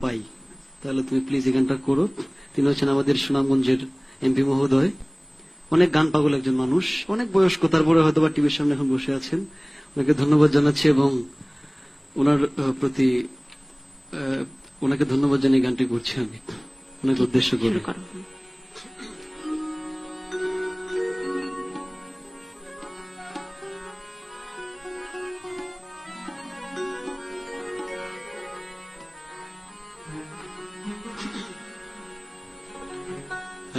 পাই, তাহলে তুমি প্লিজ এই গানটা করো। তিনি হচ্ছেন আমাদের সুনামগঞ্জের এমপি মহোদয়, অনেক গান পাগল একজন মানুষ, অনেক বয়স্ক, তারপরে হয়তো বা টিভির সামনে এখন বসে আছেন। ওনাকে ধন্যবাদ জানাচ্ছি এবং ওনার প্রতি ওনাকে ধন্যবাদ জানিয়ে গানটি করছি আমি ওনাকে উদ্দেশ্য করে।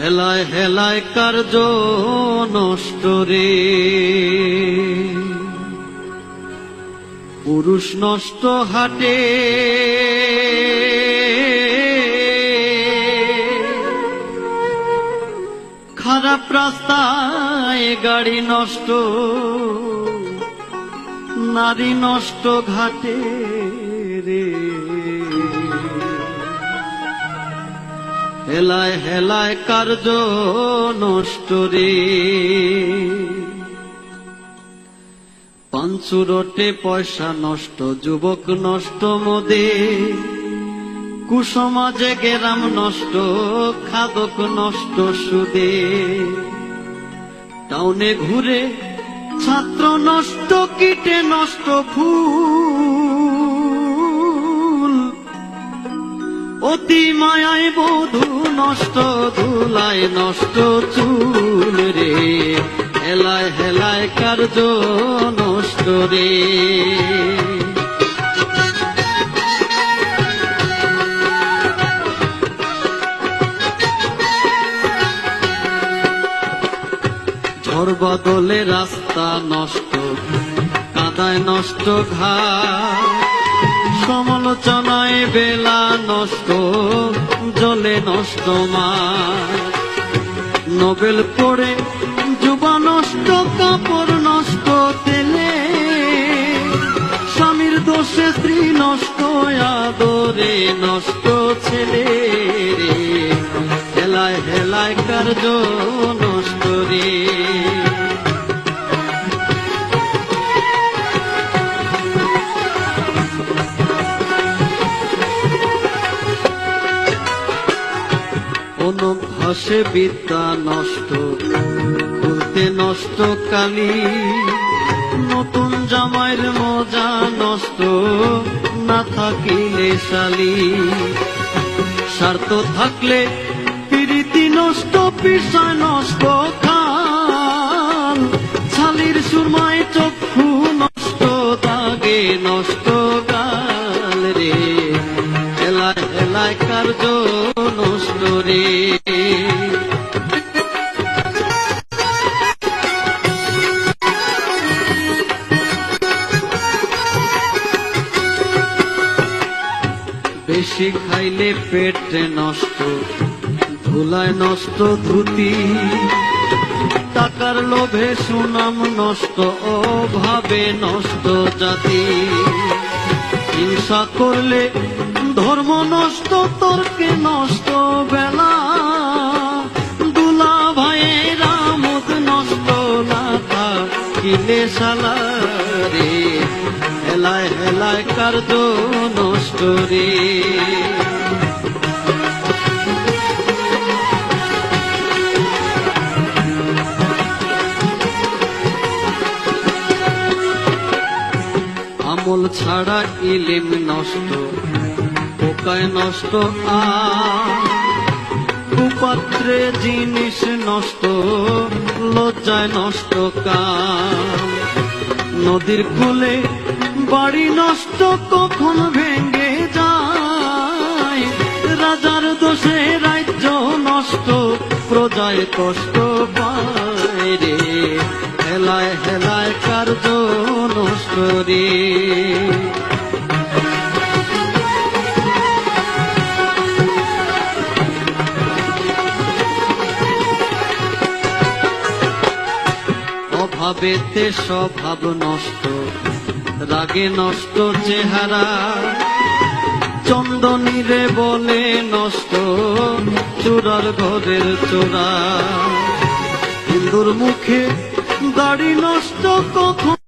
হেলায় হেলায় কার্য নষ্ট রে, পুরুষ নষ্ট হাটে, খারাপ রাস্তায় গাড়ি নষ্ট, নারী নষ্ট ঘাটে রে। হেলায় হেলায় কার্য নষ্ট রে, পাঞ্চুরটে পয়সা নষ্ট, যুবক নষ্ট মদে, কুসমাজে গেরাম নষ্ট, খাদক নষ্ট সুদে, টাউনে ঘুরে ছাত্র নষ্ট, কীটে নষ্ট ফুল, অতি মায়ায় বধূ নষ্ট, ধুলায় নষ্ট চুল রে। হেলায় হেলায় কার্য নষ্ট রে, ঝড় বদলে রাস্তা নষ্ট, কাদায় নষ্ট ঘাট, সমালোচনায় বেলা নষ্ট, জলে নষ্ট মাঠ, নোবেল পড়ে যুবা নষ্ট, কাপড় নষ্ট তেলে, স্বামীর দোষে স্ত্রী নষ্ট, আদরে নষ্ট ছেলে রে। হেলায় হেলায় কার্য নষ্ট রে, অনভ্যাসে বিদ্যা নষ্ট, খুলতে নষ্ট কালি, নতুন জামাইয়ের মজা নষ্ট, না থাকিলে শালি, স্বার্থ থাকলে প্রীতি নষ্ট, পিসায় নষ্ট খাল, ছালির সুরমায় চক্ষু নষ্ট, দাগে নষ্ট গাল রে। হেলায় হেলায় কার্য নষ্ট রে, বেশি খাইলে পেট নষ্ট, ধুলায় নষ্ট ধুতি, টাকার লোভে সুনাম নষ্ট, অভাবে নষ্ট জাতি, হিংসা করলে ধর্ম নষ্ট, তর্কে নষ্ট বেলা, দুলা ভাইয়েরা মুদ নষ্ট, লাথা কিলে শালা রে। হেলায় হেলায় কার্য নষ্ট রে, আমল ছাড়া ইলিম নষ্ট, পোকায় নষ্ট কুপাত্রে জিনিস নষ্ট, লজ্জায় নষ্ট কাম, নদীর কূলে বাড়ি নষ্ট, কখন ভেঙে যায়, রাজার দোষে রাজ্য নষ্ট, প্রজায় কষ্ট পায় রে। হেলায় হেলায় কার্য নষ্ট রে, অভাবেতে স্বভাব নষ্ট, রাগে নষ্ট চেহারা, চন্দনীরে বলে নষ্ট, চোরার ঘরের চোরা, হিন্দুর মুখে দাড়ি নষ্ট, কখন